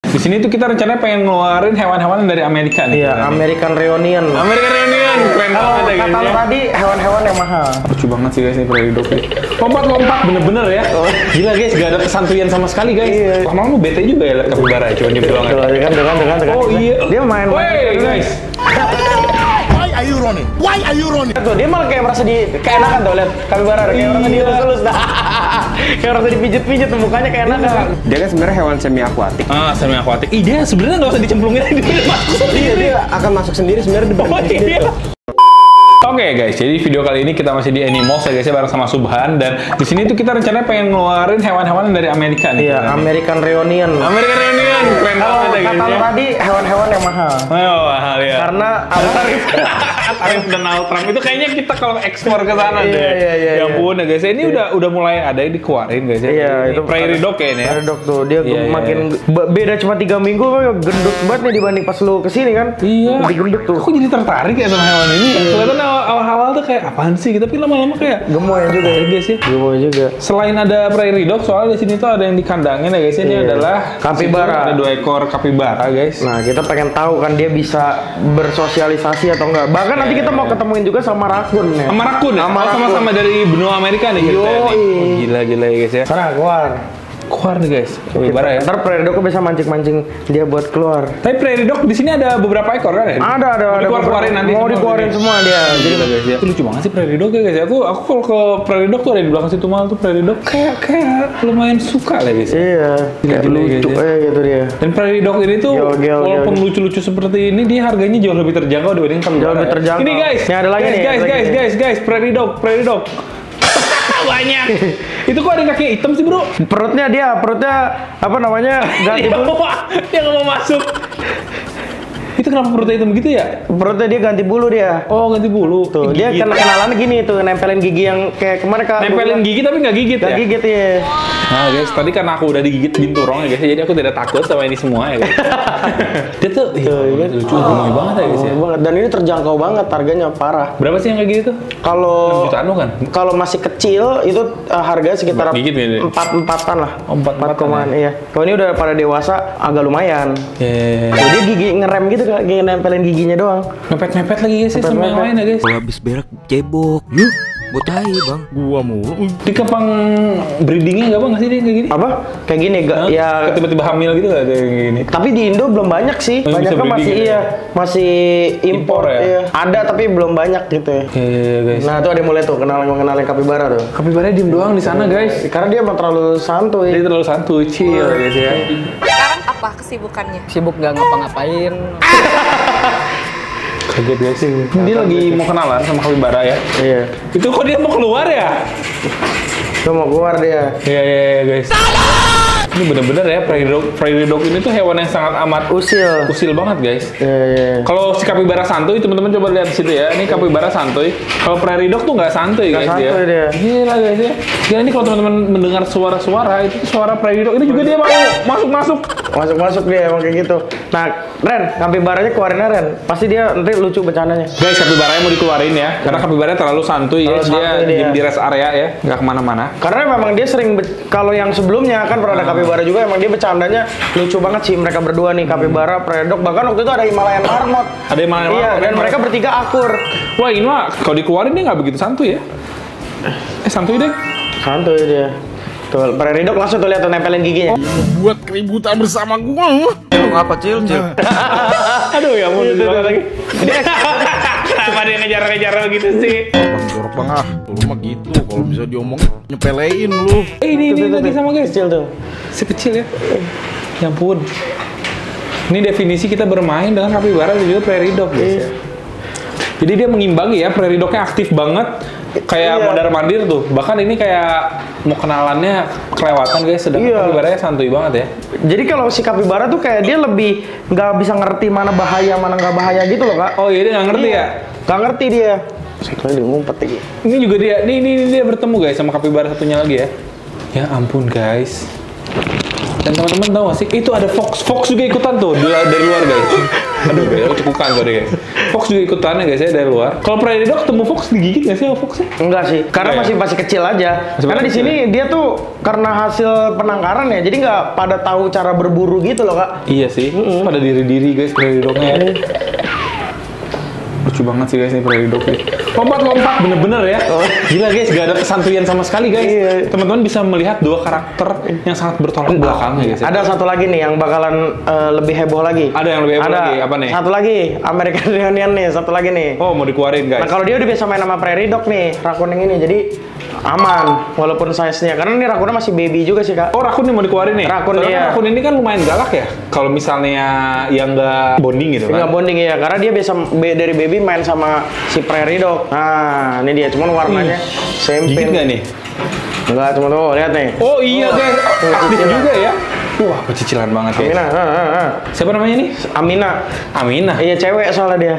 Di sini tuh kita rencananya pengen ngeluarin hewan-hewan dari Amerika nih. Iya, American Reunion. American Reunion, keren banget ya guys. Kata tadi hewan-hewan yang mahal. Lucu banget sih guys ini prairie dog nih. Lompat-lompat bener-bener ya. Gila guys, gak ada kesantuyan sama sekali guys. Iya. Lama-lama bete juga ya liat kapibara ya, cuma dia doang ya. Dengan. Oh iya. Dia main. Wey guys. Why are you running? Why are you running? Tuh, dia malah kayak merasa keenakan tuh lihat kapibara kayak orang dielus-elus dah. Kayak orang dipijit-pijit tuh mukanya kayak enakan. Dia kan sebenarnya hewan semi akuatik. Ah, semi akuatik. Ih, dia sebenarnya nggak usah dicemplungin dia masuk Iya, sendiri. dia akan masuk sendiri sebenarnya di Oh iya. Oke guys, jadi video kali ini kita masih di Animals ya guys ya, bareng sama Subhan, dan di sini tuh kita rencananya pengen ngeluarin hewan-hewan dari Amerika nih. Iya, American Reunion. American Reunion, keren banget ya guys Kata ya. tadi hewan-hewan yang mahal. Oh, mahal ya. Karena tarif Donald Trump itu kayaknya kita kalau ekspor ke sana deh. Iya. Ya ampun ya guys, ini udah mulai ada yang dikeluarin guys ya. Iya, Ini itu prairie dog ya ini ya. Prairie dog tuh, dia Iya, makin beda cuma 3 minggu gendut banget nih dibanding pas lu kesini kan. Iya. Lebih gendut tuh. Aku jadi tertarik ya sama hewan ini. Kelihatan awal-awal tuh kayak apaan sih, tapi lama-lama kayak Gemoy juga ya guys ya. Gemoy juga. Selain ada prairie dog, soalnya di sini tuh ada yang dikandangin ya guys. Ini Iya. adalah Kapibara. Ada 2 ekor kapibara guys. Nah, kita pengen tahu kan dia bisa bersosialisasi atau enggak. Bahkan nanti kita mau ketemuin juga sama rakun ya. Sama rakun ya? Sama rakun. Sama-sama dari benua Amerika nih kita nih. Yoi. Oh, gila ya guys ya. Sana keluar. Keluar nih guys, kapibara ya. Ntar prairie dog bisa mancing-mancing dia buat keluar. Tapi prairie dog di sini ada beberapa ekor kan ya? Ada. Dikeluarin nanti. Mau dikeluarin semua dia. Jadi guys ya. Lucu banget sih prairie dog ya guys ya. Aku kalau ke prairie dog tuh ada di belakang situ mal tuh prairie dog kayak lumayan suka lah guys. Iya, kayak Gila, lucu guys, gitu dia. Dan prairie dog ini tuh Gel. walaupun lucu-lucu seperti ini, dia harganya jauh lebih terjangkau dibanding kapibara. Jauh lebih terjangkau. Ini guys. Ini ada lagi nih, Guys, prairie dog. Banyak. Itu kok ada yang kakinya hitam sih, Bro? Perutnya apa namanya? Ganti bulu. Dia nggak mau masuk. Itu kenapa perutnya hitam gitu ya? Perutnya dia ganti bulu dia. Oh, ganti bulu. Tuh, dia kenalan gini tuh, nempelin gigi yang kayak kemana Kak? Nempelin gigi tapi nggak gigit Gak ya? gigit ya. Nah guys, tadi karena aku udah digigit binturong ya guys, jadi aku tidak takut sama ini semua ya guys. Dia tuh, iya. lucu, gemoy banget ya guys ya. Banget. Dan ini terjangkau banget, harganya parah. Berapa sih yang kayak gitu tuh? 6 Kalau jutaan lo kan? kalau masih kecil itu harganya sekitar Gigit ya, dia? 4-4an lah. Oh, 4-4an komaan, iya. Kalau ini udah pada dewasa agak lumayan. Ya. Jadi gigi ngerem gitu Kak, kayak nempelin giginya doang. Mepet-mepet lagi guys sih sama yang lain ya guys. Kalau habis berak cebok. Yuk, buat tai bang. Gua mulu. Di kepang breedingnya nggak bang nggak sih dia kayak gini? Apa? Kayak gini gak? Hah? Ya. Tiba-tiba hamil gitu nggak kayak gini? Tapi di Indo belum banyak sih. Oh, Banyak bisa kan masih breeding gitu iya, ya? masih impor Impor ya? Iya. Ada tapi belum banyak gitu ya. Iya guys. Nah, tuh ada mulai tuh kenalin kapibara tuh. Kapibara diem doang di sana guys. Karena dia emang terlalu santuy. Dia terlalu santuy, chill guys ya. Sekarang apa kesibukannya? Sibuk nggak ngapa-ngapain. Kaget guys sih. Dia lagi mau kenalan sama kapibara ya. Iya. Itu kok dia mau keluar ya? Tuh mau keluar dia. Iya guys. Ini bener-bener ya prairie dog ini tuh hewan yang sangat amat usil banget guys. Iya. Kalau si kapibara santuy, teman-teman coba lihat di situ ya. Ini kapibara santuy. Kalau prairie dog tuh nggak santuy guys Nggak santuy dia. Gila guys ya. Gila ini kalau teman-teman mendengar suara-suara itu suara prairie dog. Ini juga dia mau masuk. Masuk dia emang kayak gitu. Nah, Ren, kapibaranya keluarin Ren. Pasti dia nanti lucu bercandanya. Guys, kapibaranya mau dikeluarin ya. Karena kapibaranya terlalu santuy ya. Terlalu santuy dia. Dia di rest area ya, nggak kemana-mana. Karena memang dia sering kalau yang sebelumnya kan pernah ada kapibara juga, emang dia bercandanya lucu banget sih mereka berdua nih, kapibara, prairie dog, bahkan waktu itu ada Himalayan marmot. Ada Himalayan Iya, marmot, dan kan? mereka bertiga akur. Wah ini mah kalau dikeluarin dia nggak begitu santuy ya. Santuy deh. Santuy dia. Tuh, prairie dog langsung tuh lihat tuh nempelin giginya. Buat keributan bersama gua. Lu ngapa cil? Aduh ya ampun, banget lagi. Kenapa dia ngejar-ngejar gitu sih? Bang jorok bang ah. Lu mah gitu. Kalau bisa diomong nyepelein lu. Ini lagi sama guys. Kecil tuh. Sekecil ya. Ya ampun. Ini definisi kita bermain dengan kapibara dan juga prairie dog guys ya. Jadi dia mengimbangi ya, prairie dognya aktif banget. Kayak Iya. mondar-mandir tuh. Bahkan ini kayak mau kenalannya kelewatan guys, sedangkan Iya. kapibaranya santuy banget ya. Jadi kalau si kapibara tuh kayak dia lebih nggak bisa ngerti mana bahaya mana nggak bahaya gitu loh Kak. Oh iya dia nggak ngerti ya? Nggak ngerti dia. Sekali dia ngumpet lagi. Ini juga dia, ini dia bertemu guys sama kapibara satunya lagi ya. Ya ampun guys. Dan teman-teman tahu gak sih, itu ada Fox juga ikutan tuh dari luar guys. Aduh, ya cekukan sorry guys. Fox juga ikutan ya guys ya dari luar. Kalau Prairie Dog ketemu Fox digigit nggak sih sama Foxnya? Enggak sih, karena Enggak ya? masih kecil aja. Karena di sini dia tuh karena hasil penangkaran ya, jadi nggak pada tahu cara berburu gitu loh kak. Iya sih, pada diri-diri guys Prairie Dog-nya. Lucu banget sih guys nih Prairie Dog nih. Lompat-lompat bener-bener ya. Gila guys, gak ada kesantuyan sama sekali guys. Iya. Teman-teman bisa melihat dua karakter yang sangat bertolak belakang ya guys. Ya. Ada satu lagi nih yang bakalan lebih heboh lagi. Ada yang lebih heboh lagi, apa nih? Satu lagi, American Reunion nih, satu lagi nih. Oh, mau dikeluarin guys. Nah kalau dia udah bisa main sama Prairie Dog nih, Raccoon yang ini, jadi aman walaupun size-nya. Karena ini Raccoon masih baby juga sih kak. Oh, Raccoon nih mau dikeluarin nih? Raccoon, Soalnya iya. kan Raccoon ini kan lumayan galak ya. Kalau misalnya yang nggak bonding gitu kan. Nggak bonding ya, karena dia bisa dari baby main sama si Prairie Dog. Nah, ini dia, cuman warnanya Gigit sempil. nggak nih? Enggak, cuma tuh lihat nih. Oh iya guys, aktif Cicilan. juga ya. Wah, pecicilan banget guys. Amina, Siapa namanya nih? Amina. Aminah. Iya cewek soalnya dia.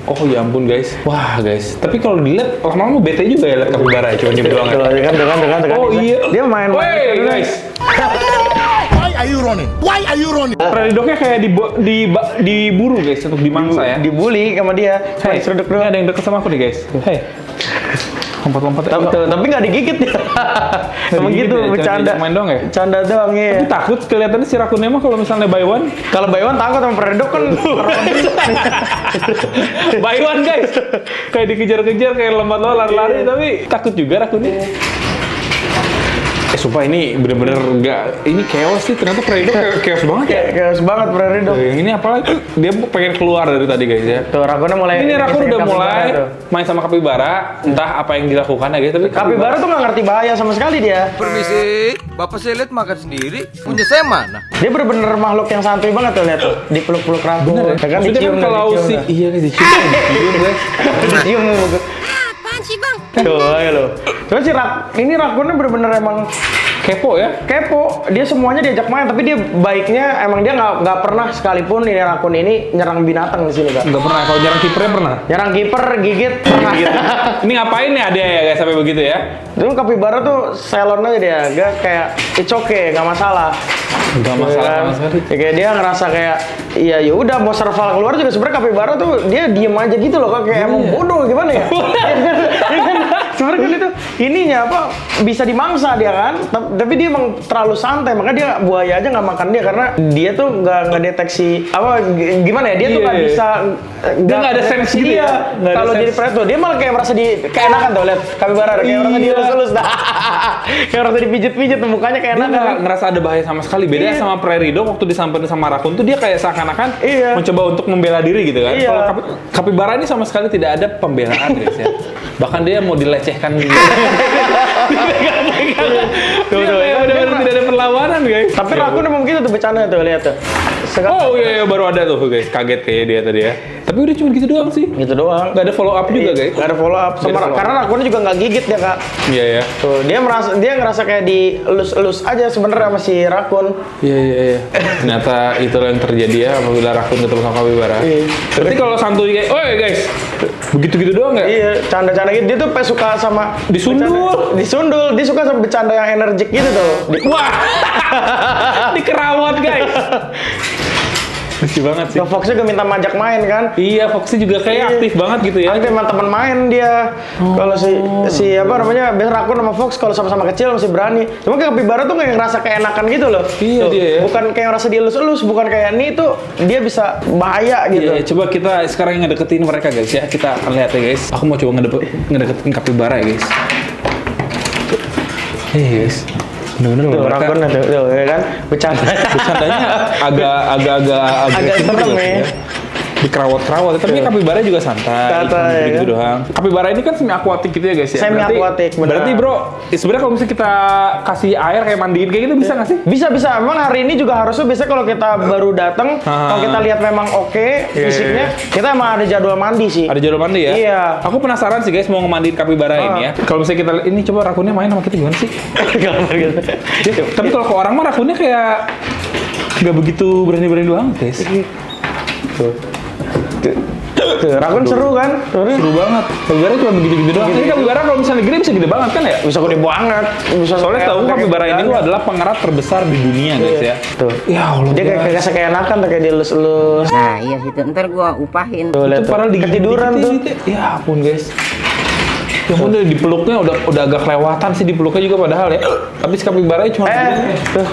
Oh ya ampun guys. Wah guys. Tapi kalau dilihat lama-lama bete juga ya lihat kapibara ya. Cuma diem doang ya. Dengan. Oh iya. Dia main. Woi guys. Why are you running? Why are you running? Prairie Dog-nya kayak diburu guys untuk dimangsa ya. Dibully sama dia. Hey, Seruduk ini doang. ada yang deket sama aku nih guys. Hey. Lompat-lompat. Tapi nggak digigit ya. Emang digigit gitu, ya, bercanda. cuma main doang ya? Bercanda doang ya. Tapi takut kelihatannya si Raccoon-nya mah kalau misalnya buy one. Kalau Baywan takut sama Prairie Dog kan. Buy one guys. Kayak dikejar-kejar kayak lompat lari-lari tapi takut juga Raccoon-nya. Sumpah ini bener-bener nggak, ini chaos sih, ternyata Prairie Dog chaos banget ya. Chaos banget Prairie Dog. Tuh, yang ini apalagi dia pengen keluar dari tadi guys ya. Tuh Raccoon-nya mulai. Ini Raccoon udah kapibara mulai tuh. main sama kapibara, entah apa yang dilakukan ya guys, tapi Kapibara tuh nggak ngerti bahaya sama sekali dia. Permisi, Bapak saya lihat makan sendiri. Punya saya mana? Dia bener-bener makhluk yang santuy banget tuh lihat tuh. Dipeluk-peluk Raccoon. bener ya. Kan Maksudnya dicium kan kalau si iya guys dicium guys. dicium Apaan sih bang? Tuh ayo lo. Coba sih ini Raccoon-nya bener-bener emang Kepo ya. kepo, dia semuanya diajak main, tapi dia baiknya emang dia nggak pernah sekalipun ini Raccoon ini nyerang binatang di sini kak. Nggak pernah, kalau nyerang kipernya pernah. Nyerang kiper, gigit, pernah. Ini ngapain nih ada ya guys sampai begitu ya? Dulu kapibara tuh salon aja dia, gak kayak it's okay, nggak masalah. Nggak masalah Ya kan? sama sekali. Ya, kayak dia ngerasa kayak iya ya udah mau serval keluar juga sebenarnya kapibara tuh dia diem aja gitu loh kak, kayak emang bodoh gimana ya? Ya kan? Sebenarnya kan itu ininya apa bisa dimangsa dia kan, tapi dia emang terlalu santai, makanya dia buaya aja nggak makan dia karena dia tuh nggak deteksi apa gimana ya dia tuh nggak Iya. bisa Dia nggak ada sense gitu ya? Nggak ada Kalau jadi sense. predator dia malah kayak merasa keenakan tuh lihat kapibara kayak orang Iya. dielus-elus dah kayak orang dipijit-pijit tuh mukanya Dia keenakan. nggak ngerasa ada bahaya sama sekali. Beda Iya. sama Prairie Dog waktu disamperin sama Raccoon tuh dia kayak seakan-akan Iya. mencoba untuk membela diri gitu kan. Iya. Kalau kapibara ini sama sekali tidak ada pembelaan guys ya. Bahkan dia mau dilecehkan gitu. Tuh, Dia benar-benar tidak ada perlawanan guys. Tapi Raccoon emang gitu tuh bercanda tuh lihat tuh. Oh iya, baru ada tuh guys. Kaget kayak dia tadi ya. Tapi udah cuma gitu doang sih. Gitu doang. Nggak ada follow up juga guys. Gak ada follow up Nggak ada follow up. karena Raccoon juga nggak gigit ya kak. Iya ya. Tuh dia ngerasa kayak dielus-elus aja sebenarnya sama si Raccoon. Iya. Ternyata itulah yang terjadi ya apabila Raccoon ketemu sama kapibara. Iya. Berarti kalau santuy kayak, oh guys, begitu-gitu doang nggak? Iya, canda-canda gitu. Dia tuh suka sama Disundul. Disundul. Dia suka sama bercanda yang energik gitu tuh. Wah, dikerawat guys. Lucu banget sih. Fox juga minta majak main kan. Iya, Foxy juga kayak Iya. aktif banget gitu ya. Aktif sama teman main dia. Kalau si apa namanya, biasa Raccoon sama Fox kalau sama-sama kecil masih berani. Cuma kayak kapibara tuh kayak ngerasa keenakan gitu loh. Iya, Tuh, dia ya. Bukan kayak ngerasa dielus-elus, bukan kayak ini tuh dia bisa bahaya gitu. Iya, coba kita sekarang ngedeketin mereka guys ya. Kita akan lihat ya guys. Aku mau coba ngedeketin kapibara ya guys. Guys. Bener-bener Tuh, loh mereka. Raccoon tuh, ya kan? Bercandanya agak Agak gitu serem loh, ya. Dikerawat-kerawat, tapi kapibara juga santai, Santai, gitu ya kan? doang. Kapibara ini kan semi akuatik gitu ya guys ya. Semi akuatik, bener. Berarti bro, sebenarnya kalau misalnya kita kasih air kayak mandiin kayak gitu bisa nggak sih? Bisa. Emang hari ini juga harusnya biasanya kalau kita baru datang, kalau kita lihat memang oke fisiknya, kita emang ada jadwal mandi sih. Ada jadwal mandi ya? Iya. Aku penasaran sih guys mau ngemandiin kapibara ini ya. Kalau misalnya kita ini coba Raccoon-nya main sama kita gimana sih? Gambar gitu. Ya, tapi kalau ke orang mah Raccoon-nya kayak nggak begitu berani-berani doang guys. Tuh, rakun seru kan? Seru banget. Kapibara cuma begitu-gitu doang. Ini kapibara kalau misalnya gede bisa gede banget kan ya? Bisa gede banget. Bisa Soalnya tahu kapibara ini tuh adalah pengerat terbesar di dunia guys ya. Tuh. Ya Allah. Dia kayak enakan, kayak dielus-elus. Nah iya situ ntar gua upahin. Tuh, lihat Itu padahal ketiduran tuh. Ya ampun guys. Ya ampun di peluknya udah agak kelewatan sih di peluknya juga padahal ya. Tapi si kapibaranya cuma Tuh.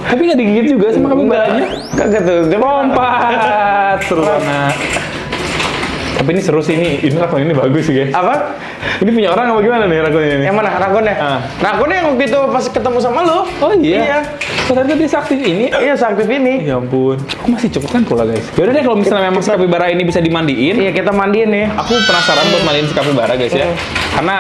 tapi nggak digigit juga sama kapibaranya. Kagak tuh. Dia Lompat seru banget. Tapi ini seru sih ini rakun ini bagus sih guys. Apa? Ini punya orang apa gimana nih rakun ini? Yang mana? Rakunnya? Rakunnya yang waktu itu pas ketemu sama lu. Oh iya. Ternyata dia sakti ini. Iya, seaktif ini. Ya ampun. Aku masih cukup kan pula guys. Yaudah deh kalau misalnya memang si kapibara ini bisa dimandiin. Iya, kita mandiin nih. Aku penasaran buat mandiin si kapibara guys ya. Karena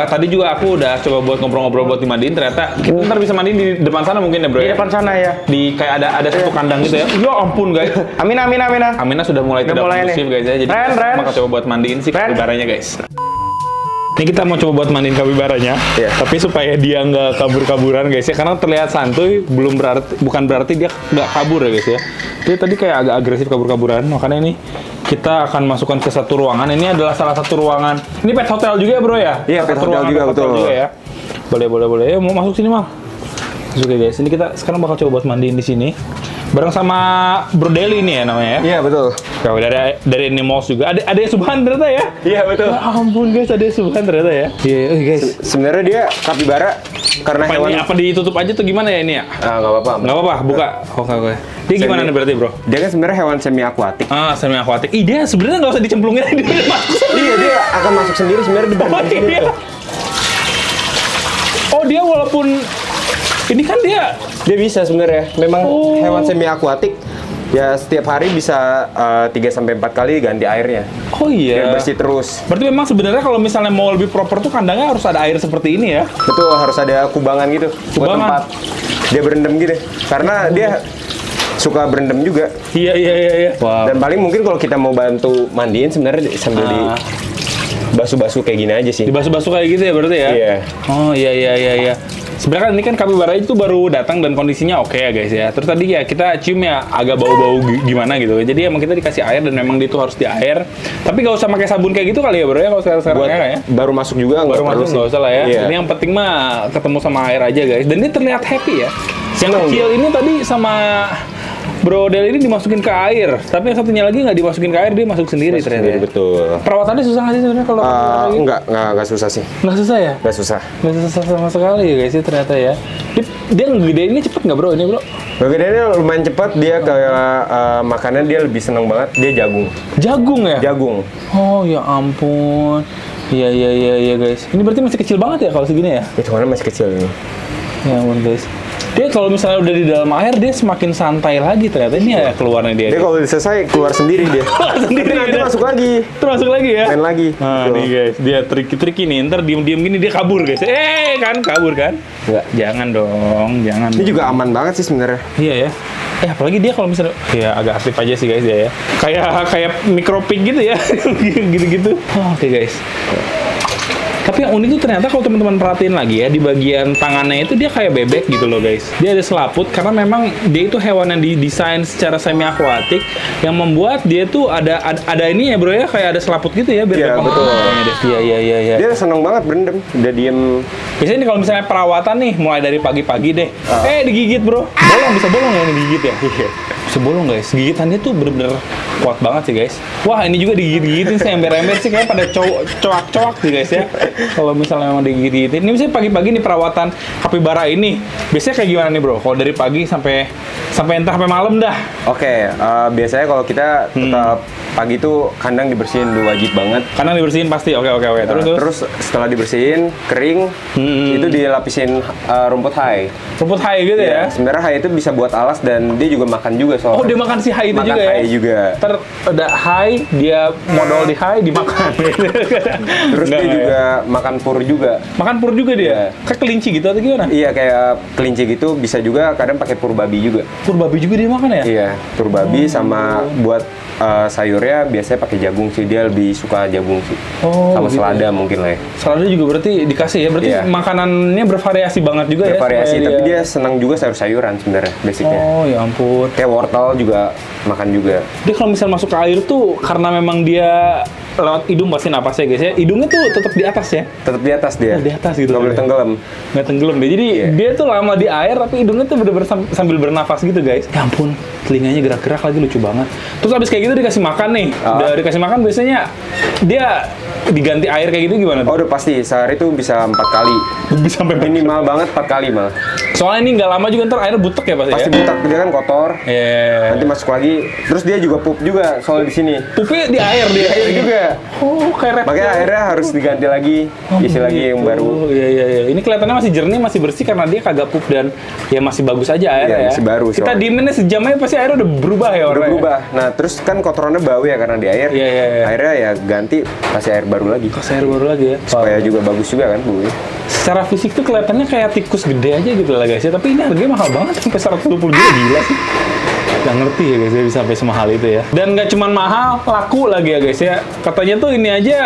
tadi juga aku udah coba buat ngobrol-ngobrol buat dimandiin. Ternyata kita ntar bisa mandiin di depan sana mungkin ya bro Di ya. depan sana ya. Di kayak ada satu kandang gitu ya. Ya ampun guys. Amina. Amina sudah mulai tidak mulai kondusif nih. guys ya. Jadi Ren. kita bakal coba buat mandiin si Ren. kapibaranya guys. Ini kita mau coba buat mandiin kapibaranya, tapi supaya dia nggak kabur-kaburan guys ya, karena terlihat santuy, bukan berarti dia nggak kabur ya guys ya. Dia tadi kayak agak agresif kabur-kaburan, makanya ini kita akan masukkan ke satu ruangan. Ini adalah salah satu ruangan. Ini pet hotel juga ya bro ya? Iya, pet Satu hotel ruangan juga, pet hotel betul. juga ya. Boleh. Ya, mau masuk sini mal. Masuk ya guys. Ini kita sekarang bakal coba buat mandiin di sini. Bareng sama Bro Deli ini ya namanya ya. Iya, betul. Kalau dari Animals juga. Ada Subhan ternyata ya. Iya, betul. Ya ampun guys, ada Subhan ternyata ya. Iya, guys. Sebenarnya dia kapibara karena Apa hewan. ini apa ditutup aja tuh gimana ya ini ya? Nggak apa-apa. Nggak apa-apa, buka. Oke. Dia gimana nih berarti bro? Dia kan sebenarnya hewan semi akuatik. Semi akuatik. Ih dia sebenarnya nggak usah dicemplungin, dia udah masuk. Iya, dia akan masuk sendiri sebenarnya di Oh sendiri iya. tuh. Oh dia walaupun ini kan dia Dia bisa sebenarnya. Memang Oh. hewan semi akuatik. Ya setiap hari bisa 3-4 kali ganti airnya. oh iya. Biar bersih terus. Berarti memang sebenarnya kalau misalnya mau lebih proper tuh kandangnya harus ada air seperti ini ya. Betul, harus ada kubangan gitu. Buat Kubangan. tempat dia berendam gitu. Karena dia suka berendam juga. Iya. Wow. Dan paling mungkin kalau kita mau bantu mandiin sebenarnya sambil di basuh-basuh kayak gini aja sih. Dibasuh-basuh kayak gitu ya berarti ya? Iya. Oh iya. Sebenarnya kan ini kan kapibara itu baru datang dan kondisinya oke ya guys ya. Terus tadi ya kita cium ya agak bau-bau gimana gitu. Jadi emang kita dikasih air dan memang itu harus di air. Tapi nggak usah pakai sabun kayak gitu kali ya bro ya kalau sekarang Buat ya. baru masuk juga Baru masuk nggak usah lah ya. Iya. Ini yang penting mah ketemu sama air aja guys. Dan dia terlihat happy ya. Yang Senang kecil ini tadi sama Bro Del ini dimasukin ke air, tapi yang satunya lagi nggak dimasukin ke air, dia masuk sendiri ternyata. Ya. Betul. Perawatannya susah nggak sih sebenarnya kalau lagi? Enggak susah sih. Nggak susah ya? Enggak susah. Nggak susah sama sekali ya guys ya ternyata ya. Dia ngegedeinnya cepet nggak bro ini bro? Bagiannya lumayan cepat, dia kayak makannya dia lebih seneng banget, dia jagung. Jagung ya? Jagung. Oh ya ampun. Iya guys. Ini berarti masih kecil banget ya kalau segini ya? Itu mana masih kecil ini. Ya ampun guys. Dia kalau misalnya udah di dalam air dia semakin santai lagi ternyata ini ya keluarnya dia. Dia kalau udah selesai keluar sendiri dia. Sendiri Tapi nanti dia. masuk lagi. Terus masuk lagi ya? Main lagi. Nah, Tuh. nih guys, dia trik nih. Ntar diem gini dia kabur guys. Kan kabur kan? Enggak. Jangan dong, jangan. Ini juga aman banget sih sebenarnya. Iya ya. Apalagi dia kalau misalnya ya agak aktif aja sih guys dia ya. Kayak micropig gitu ya. Gitu-gitu. Oke guys. Tapi yang unik tuh ternyata kalau teman-teman perhatiin lagi ya di bagian tangannya itu dia kayak bebek gitu loh guys. Dia ada selaput karena memang dia itu hewan yang didesain secara semi akuatik yang membuat dia tuh ada ini ya bro ya kayak ada selaput gitu ya biar Iya, gampang betul. ngomongnya deh. Iya. Dia seneng banget berendam. Dia diem. Biasanya nih kalau misalnya perawatan nih mulai dari pagi-pagi deh. Digigit bro. Bisa bolong ya digigit ya. Bisa bolong guys. Gigitannya tuh bener-bener kuat banget sih guys. Wah ini juga digigit-gigitin sih ember-ember sih kayak pada coak-coak sih guys ya. Kalau misalnya memang digigit-gigitin. Ini misalnya pagi-pagi nih perawatan kapibara ini. Biasanya kayak gimana nih bro? Kalau dari pagi sampai entah sampai malam dah. Oke, biasanya kalau kita tetap pagi tuh kandang dibersihin dulu wajib banget. Karena dibersihin pasti. Oke. Terus setelah dibersihin, kering, itu dilapisin rumput hai. Rumput hai gitu ya. Sebenarnya hai itu bisa buat alas dan dia juga makan juga soalnya. Oh dia makan si hai itu Makan juga ya? hai juga. Ntar ada hai, dia modal di hai, dimakan. Terus dia juga makan pur juga. Makan pur juga dia? Kayak kelinci gitu atau gimana? Iya kayak kelinci gitu, bisa juga kadang pakai pur babi juga. Pur babi juga dia makan ya? Iya, pur babi sama buat sayurnya biasanya pakai jagung sih, dia lebih suka jagung sih. Sama gitu selada mungkin lah ya. Selada juga berarti dikasih ya? Berarti Iya. makanannya bervariasi banget juga Bervariasi, ya? tapi dia senang juga sayur-sayuran sebenarnya basicnya. Oh ya ampun. Kayak wortel juga makan juga. Dia kalau misal masuk ke air tuh karena memang dia lewat hidung pasti napasnya guys ya. Hidungnya tuh tetap di atas ya. Tetap di atas dia. Oh, di atas gitu. Nggak boleh tenggelam. Nggak tenggelam deh. Jadi dia tuh lama di air tapi hidungnya tuh bener-bener sambil bernafas gitu guys. Ya ampun, telinganya gerak-gerak lagi, lucu banget. Terus abis kayak gitu dikasih makan nih. Udah dikasih makan biasanya dia diganti air kayak gitu gimana tuh? Oh udah pasti, sehari tuh bisa 4 kali. Bisa sampai Minimal banget 4 kali malah. Soalnya ini nggak lama juga ntar airnya butek ya pasti Pasti ya? butak, dia kan kotor. Iya. Nanti masuk lagi. Terus dia juga pup juga soal di sini. Pupnya di air dia. Air juga. Oh, kayak reptil. Makanya airnya harus diganti lagi, isi lagi yang baru. Oh iya iya iya. Ini kelihatannya masih jernih, masih bersih karena dia kagak pup dan ya masih bagus aja airnya Iya, ya. masih baru Kita soalnya. dieminnya sejam aja pasti airnya udah berubah ya Udah warnanya. berubah. Nah terus kan kotorannya bau ya karena di air. Iya, iya, iya. Airnya ya ganti, kasih air baru lagi. Kasih air baru lagi ya. Supaya juga bagus juga kan bu. Secara fisik tuh kelihatannya kayak tikus gede aja gitu lah guys ya. Tapi ini harganya mahal banget sampai 120 juta, gila sih. Gak ngerti ya guys ya bisa sampai semahal itu ya. Dan gak cuman mahal, laku lagi ya guys ya. Katanya tuh ini aja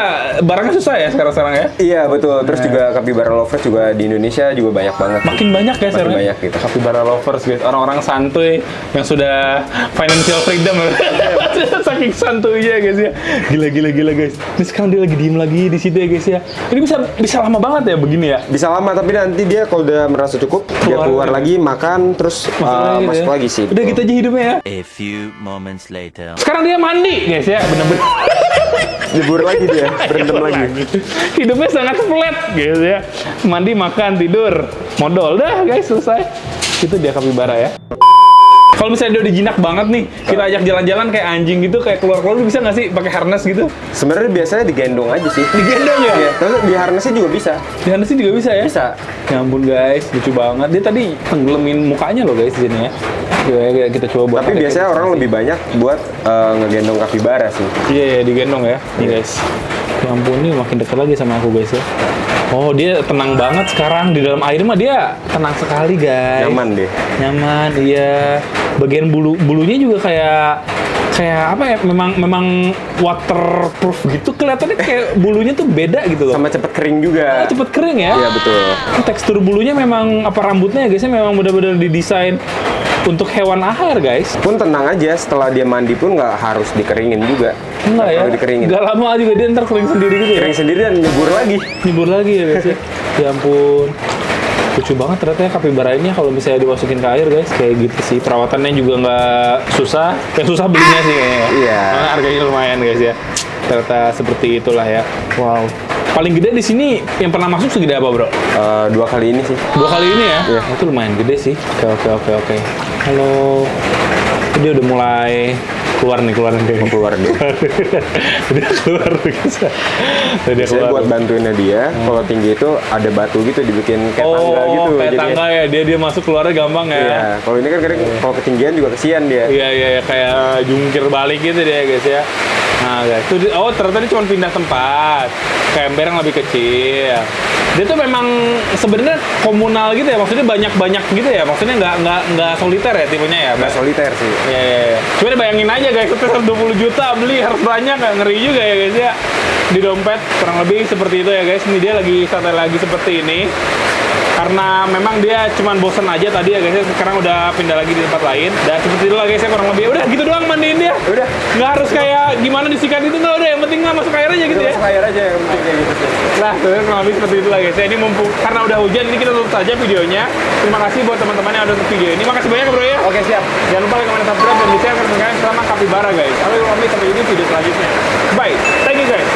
barangnya susah ya sekarang-sekarang ya. Iya betul. Terus juga capybara lovers juga di Indonesia juga banyak banget. Makin banyak ya Makin sekarang. banyak gitu. Capybara lovers guys, orang-orang santuy yang sudah financial freedom. Saking santuinya guys ya. Gila guys. Ini sekarang dia lagi diem lagi di situ ya guys ya. Ini bisa lama banget ya begini ya. Bisa lama tapi nanti dia kalau udah merasa cukup dia keluar lagi makan terus masuk ya. lagi sih. Udah gitu aja hidupnya ya. A few moments later. Sekarang dia mandi guys ya, bener-bener. Libur lagi dia, berendam lagi. Hidupnya sangat flat guys ya. Mandi, makan, tidur, modal dah guys, selesai. Itu dia capybara ya. Kalau misalnya dia udah jinak banget nih, kita ajak jalan-jalan kayak anjing gitu, kayak keluar-keluar, bisa nggak sih pakai harness gitu? Sebenarnya biasanya digendong aja sih. Digendong ya? Iya, terus di harnessnya juga bisa. Di harness juga bisa ya? Bisa. Ya ampun guys, lucu banget. Dia tadi tenggelamin mukanya loh guys di sini ya. Ya, kita coba buat. Tapi biasanya orang lebih banyak buat ngegendong capybara sih. Iya, iya, digendong ya, nih guys. Ya ampun, nih makin dekat lagi sama aku guys ya. Oh, dia tenang banget sekarang di dalam air mah dia tenang sekali guys. Nyaman deh. Nyaman, iya. Bagian bulunya juga kayak apa ya? Memang waterproof gitu. Kelihatannya kayak bulunya tuh beda gitu loh. Sama cepet kering juga. Cepet kering ya. Iya betul. Tekstur bulunya memang apa rambutnya ya guysnya memang benar-benar didesain untuk hewan air guys. Pun tenang aja setelah dia mandi pun nggak harus dikeringin juga. Enggak ya? Perlu dikeringin. Nggak lama juga dia ntar kering sendiri gitu ya? Kering sendiri dan nyebur lagi. Nyebur lagi ya guys ya. Ya ampun. Lucu banget ternyata ya capybara ini kalau misalnya dimasukin ke air guys. Kayak gitu sih. Perawatannya juga nggak susah. Yang susah belinya sih kayaknya. Iya. Karena harganya lumayan guys ya. Ternyata seperti itulah ya. Wow. Paling gede di sini yang pernah masuk segede apa bro? 2 kali ini sih. 2 kali ini ya? Iya. Oh, itu lumayan gede sih. Oke. Halo. Dia udah mulai keluar nih. Keluar dia. Udah keluar guys. Dia Saya buat bantuinnya dia. Kalau tinggi itu ada batu gitu dibikin kayak tangga gitu. Kayak Jadi- tangga ya. Dia masuk keluarnya gampang ya. Iya. Kalau ini kan kadang kalau ketinggian juga kesian dia. Iya, kayak jungkir balik gitu dia guys ya. Nah guys, ternyata dia cuma pindah tempat ke ember yang lebih kecil. Dia tuh memang sebenarnya komunal gitu ya, maksudnya banyak gitu ya, maksudnya nggak soliter ya tipenya ya. Nggak soliter sih. Iya. Cuma bayangin aja guys, kita 20 juta beli harus banyak, nggak ngeri juga ya guys ya. Di dompet kurang lebih seperti itu ya guys. Ini dia lagi santai lagi seperti ini. Karena memang dia cuman bosen aja tadi ya guys ya. Sekarang udah pindah lagi di tempat lain. Dan seperti itulah guys ya kurang lebih. Udah gitu doang mandiin dia. Udah. Nggak harus kayak gimana disikat itu, nggak udah. Yang penting nggak masuk air aja gitu ya. Masuk air aja yang penting kayak gitu sih. Nah, kurang lebih seperti itulah guys ya. Ini mumpung karena udah hujan, ini kita tutup saja videonya. Terima kasih buat teman-teman yang udah nonton video ini. Makasih banyak bro ya. Oke siap. Jangan lupa like, comment, subscribe, dan di-share ke teman-teman selama capybara guys. Sampai jumpa di video selanjutnya. Bye. Thank you guys.